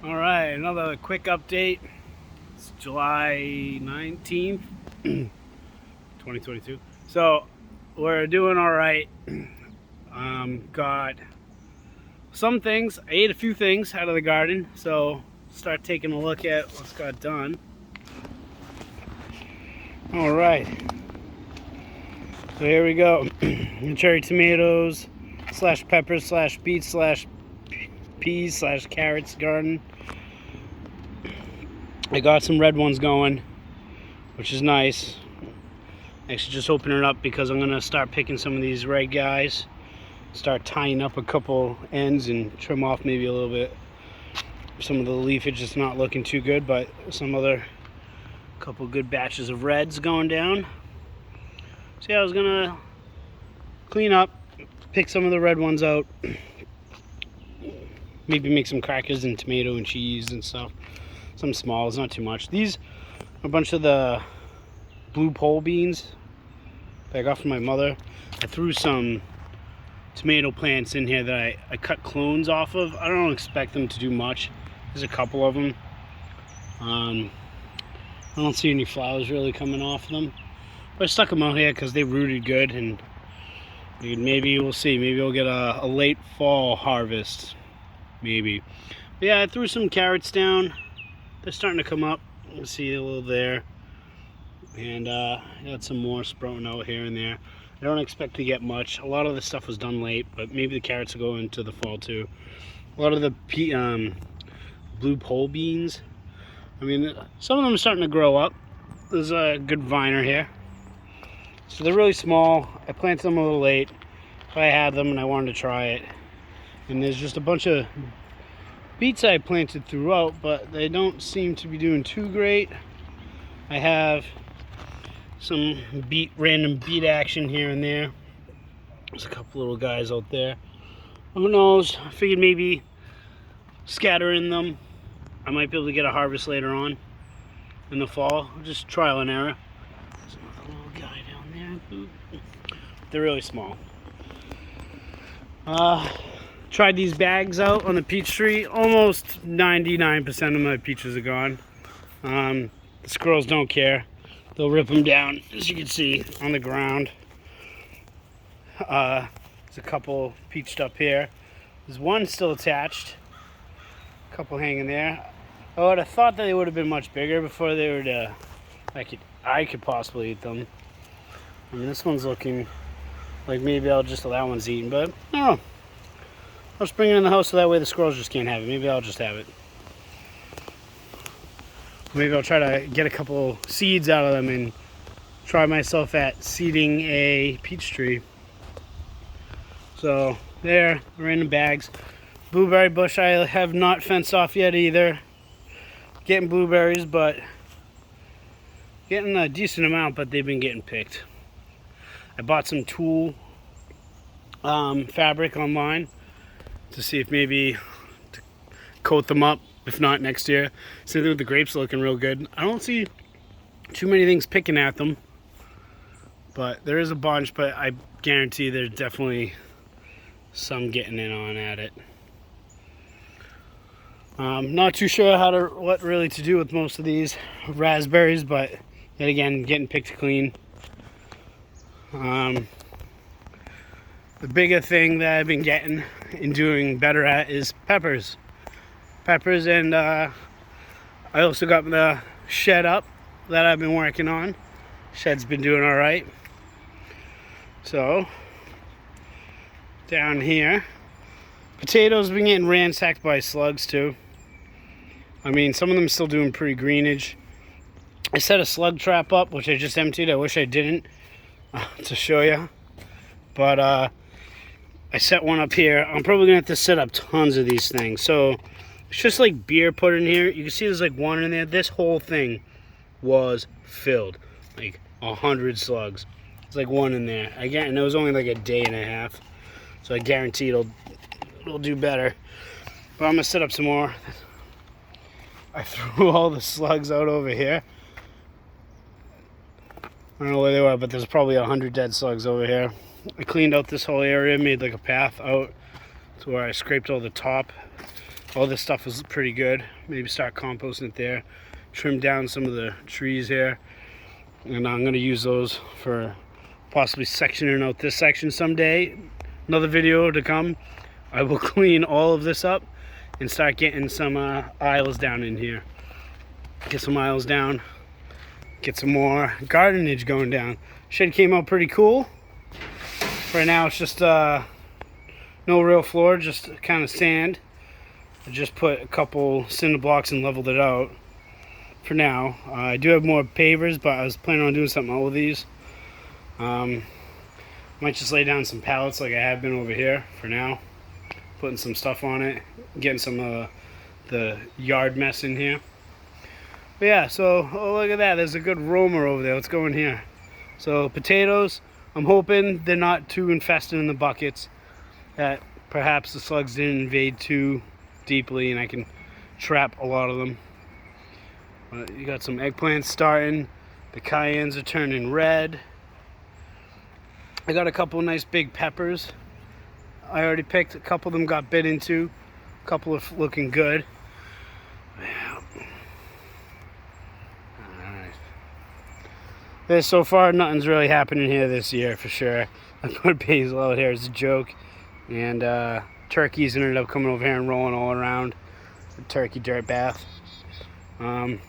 All right, another quick update. It's July 19th, 2022. So we're doing all right. Got some things. I ate a few things out of the garden. So start taking a look at what's got done. All right. So here we go. Cherry tomatoes slash peppers slash beets slash peas slash carrots garden. I got some red ones going, which is nice. Actually just open it up because I'm gonna start picking some of these red guys, start tying up a couple ends and trim off maybe a little bit. Some of the leafage is not looking too good, but some other couple good batches of reds going down. So yeah, I was gonna clean up, pick some of the red ones out, maybe make some crackers and tomato and cheese and stuff. Some smalls, not too much. These are a bunch of the blue pole beans that I got from my mother. I threw some tomato plants in here that I cut clones off of. I don't expect them to do much. There's a couple of them. I don't see any flowers really coming off of them. But I stuck them out here because they rooted good, and maybe we'll see. Maybe we'll get a late fall harvest. Maybe. But yeah, I threw some carrots down. They're starting to come up. You can see a little there. And I got some more sprouting out here and there. I don't expect to get much. A lot of the stuff was done late, but maybe the carrots will go into the fall too. A lot of the blue pole beans. I mean, some of them are starting to grow up. There's a good viner here. So they're really small. I planted them a little late. I had them and I wanted to try it. And there's just a bunch of beets I planted throughout, but they don't seem to be doing too great. I have some random beet action here and there. There's a couple little guys out there. Who knows? I figured maybe scattering them, I might be able to get a harvest later on in the fall. Just trial and error. There's another little guy down there. They're really small. Tried these bags out on the peach tree. Almost 99% of my peaches are gone. The squirrels don't care. They'll rip them down, as you can see, on the ground. There's a couple peached up here. There's one still attached. A couple hanging there. I would have thought that they would have been much bigger before they were to, I could possibly eat them. I mean, this one's looking like maybe I'll just that one's eaten, but I don't know. I'll just bring it in the house so that way the squirrels just can't have it. Maybe I'll just have it. Maybe I'll try to get a couple seeds out of them and try myself at seeding a peach tree. So there, they're in the bags. Blueberry bush I have not fenced off yet either. Getting blueberries, but getting a decent amount, but they've been getting picked. I bought some tulle fabric online to see if maybe to coat them up, if not next year. Same thing with the grapes looking real good. I don't see too many things picking at them, but there is a bunch, but I guarantee there's definitely some getting in on at it. Not too sure what really to do with most of these raspberries, but yet again, getting picked clean. The bigger thing that I've been getting and doing better at is peppers. And I also got the shed up that I've been working on. Shed's been doing all right. So down here, potatoes been getting ransacked by slugs too. I mean, some of them still doing pretty greenage. I set a slug trap up, which I just emptied. I wish I didn't to show you, but I set one up here. I'm probably gonna have to set up tons of these things. So it's just like beer put in here. You can see there's like one in there. This whole thing was filled, like 100 slugs. It's like one in there. Again, and it was only like a day and a half, so I guarantee it'll do better. But I'm gonna set up some more. I threw all the slugs out over here. I don't know where they were, but there's probably 100 dead slugs over here. I cleaned out this whole area, made like a path out to where I scraped all the top all this stuff is pretty good. Maybe start composting it there. Trim down some of the trees here. And I'm going to use those for possibly sectioning out this section someday. Another video to come. I will clean all of this up and start getting some aisles down in here. Get some aisles down. Get some more gardenage going down. Shed came out pretty cool. Right now it's just no real floor, just kind of sand. I just put a couple cinder blocks and leveled it out for now. I do have more pavers, but I was planning on doing something out with these. Might just lay down some pallets like I have been over here for now. Putting some stuff on it, getting some of the yard mess in here. But yeah, so oh, look at that. There's a good roamer over there. Let's go in here. So potatoes, I'm hoping they're not too infested in the buckets. That perhaps the slugs didn't invade too deeply and I can trap a lot of them. You got some eggplants starting. The cayennes are turning red. I got a couple of nice big peppers. I already picked. A couple of them got bit into. A couple are looking good. Alright. So far, nothing's really happening here this year for sure. I put basil out here as a joke. And turkeys ended up coming over here and rolling all around the turkey dirt bath. Some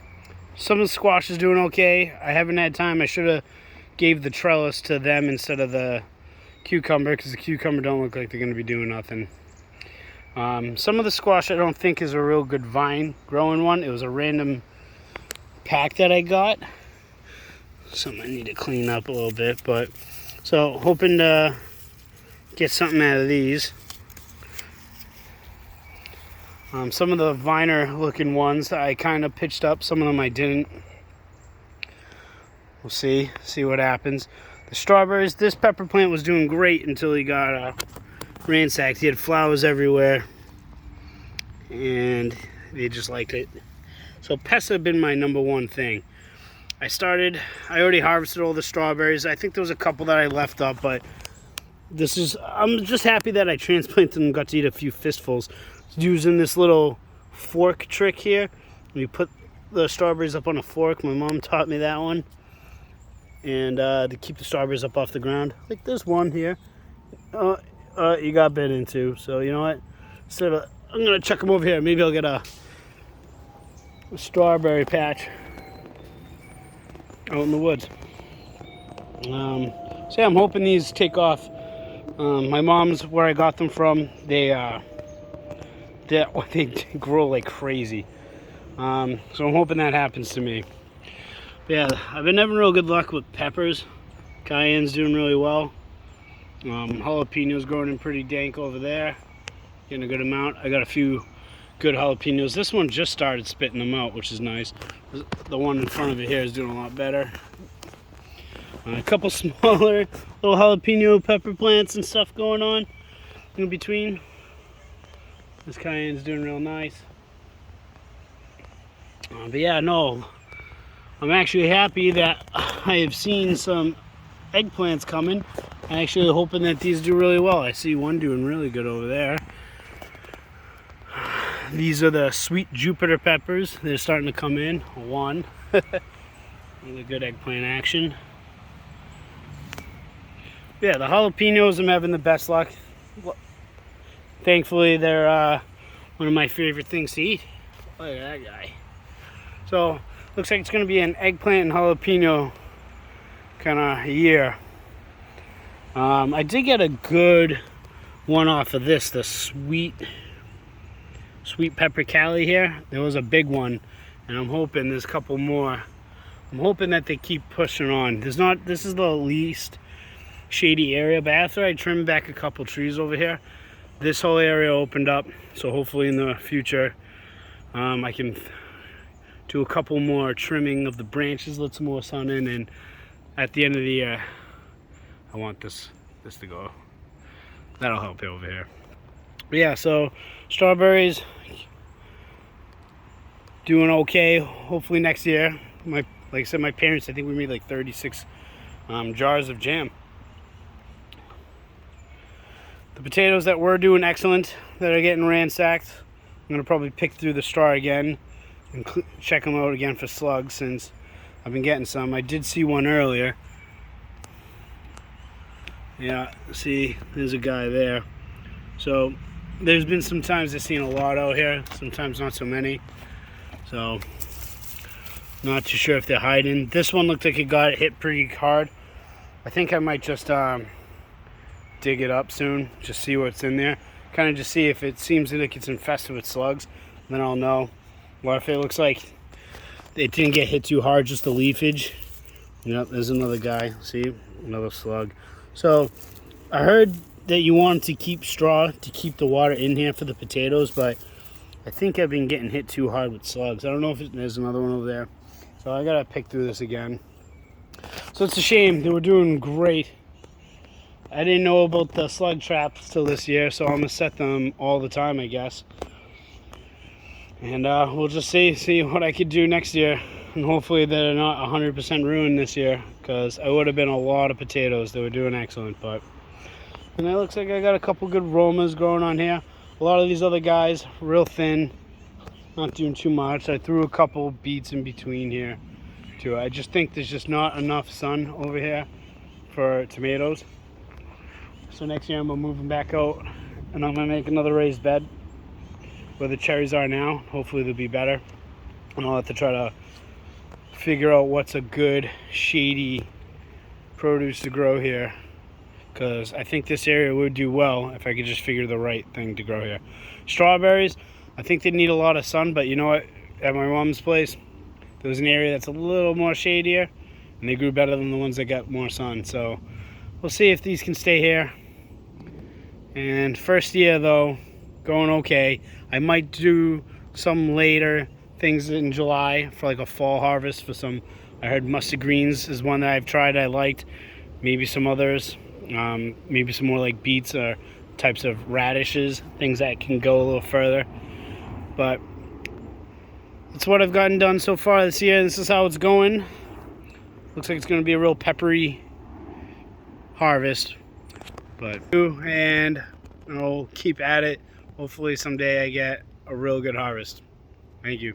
of the squash is doing okay. I haven't had time. I should have gave the trellis to them instead of the cucumber, because the cucumber don't look like they're going to be doing nothing. Some of the squash I don't think is a real good vine growing one. It was a random pack that I got. Something I need to clean up a little bit, but so hoping to get something out of these. Some of the viner looking ones I kind of pitched up, some of them I didn't. We'll see what happens. The strawberries, this pepper plant was doing great until he got ransacked. He had flowers everywhere and they just liked it. So pests have been my number one thing. I already harvested all the strawberries. I think there was a couple that I left up, but I'm just happy that I transplanted them and got to eat a few fistfuls. Using this little fork trick here. You put the strawberries up on a fork. My mom taught me that one. And to keep the strawberries up off the ground. Like this one here. You got bit into. So you know what? I'm going to chuck them over here. Maybe I'll get a strawberry patch out in the woods. So yeah, I'm hoping these take off. My mom's, where I got them from, they grow like crazy. So I'm hoping that happens to me. But yeah, I've been having real good luck with peppers. Cayenne's doing really well. Jalapenos growing in pretty dank over there. Getting a good amount. I got a few good jalapenos. This one just started spitting them out, which is nice. The one in front of it here is doing a lot better. A couple smaller little jalapeno pepper plants and stuff going on in between. This cayenne's doing real nice. But yeah, no, I'm actually happy that I have seen some eggplants coming. I'm actually hoping that these do really well. I see one doing really good over there. These are the sweet Jupiter peppers. They're starting to come in. One. Really good eggplant action. Yeah, the jalapenos I'm having the best luck. Thankfully, they're one of my favorite things to eat. Look at that guy. So, looks like it's going to be an eggplant and jalapeno kind of year. I did get a good one off of this, the sweet pepper Cali here. There was a big one, and I'm hoping there's a couple more. I'm hoping that they keep pushing on. This is the least shady area, but after I trimmed back a couple trees over here, this whole area opened up. So hopefully in the future I can do a couple more trimming of the branches, let some more sun in, and at the end of the year I want this to go. That'll help over here. But yeah, so strawberries doing okay. Hopefully next year, like I said, my parents, I think we made like 36 jars of jam. The potatoes that were doing excellent, that are getting ransacked, I'm gonna probably pick through the straw again and check them out again for slugs, since I've been getting some. I did see one earlier. Yeah, see, there's a guy there. So there's been some times I've seen a lot out here, sometimes not so many. So not too sure if they're hiding. This one looked like it got hit pretty hard. I think I might just dig it up soon, just see what's in there. Kind of just see if it seems like it's infested with slugs, then I'll know. Or if it looks like it didn't get hit too hard, just the leafage. Yep, there's another guy. See, another slug. So I heard that you want to keep straw to keep the water in here for the potatoes, but I think I've been getting hit too hard with slugs. I don't know if there's another one over there. So I gotta pick through this again. So it's a shame. They were doing great. I didn't know about the slug traps till this year, so I'm gonna set them all the time, I guess. And we'll just see what I could do next year. And hopefully they're not 100% ruined this year, because I would have been a lot of potatoes. They were doing excellent, but... And it looks like I got a couple good romas growing on here. A lot of these other guys, real thin, not doing too much. I threw a couple beets in between here too. I just think there's just not enough sun over here for tomatoes. So next year I'm gonna move them back out, and I'm gonna make another raised bed where the cherries are now. Hopefully they'll be better. And I'll have to try to figure out what's a good shady produce to grow here, because I think this area would do well if I could just figure the right thing to grow here. Strawberries, I think they need a lot of sun, but you know what? At my mom's place, there was an area that's a little more shadier, and they grew better than the ones that got more sun. So we'll see if these can stay here. And first year though, going okay. I might do some later things in July for like a fall harvest for some. I heard mustard greens is one that I've tried, I liked. Maybe some others, maybe some more like beets or types of radishes, things that can go a little further. But that's what I've gotten done so far this year. This is how it's going. Looks like it's going to be a real peppery harvest, but and I'll keep at it. Hopefully someday I get a real good harvest. Thank you.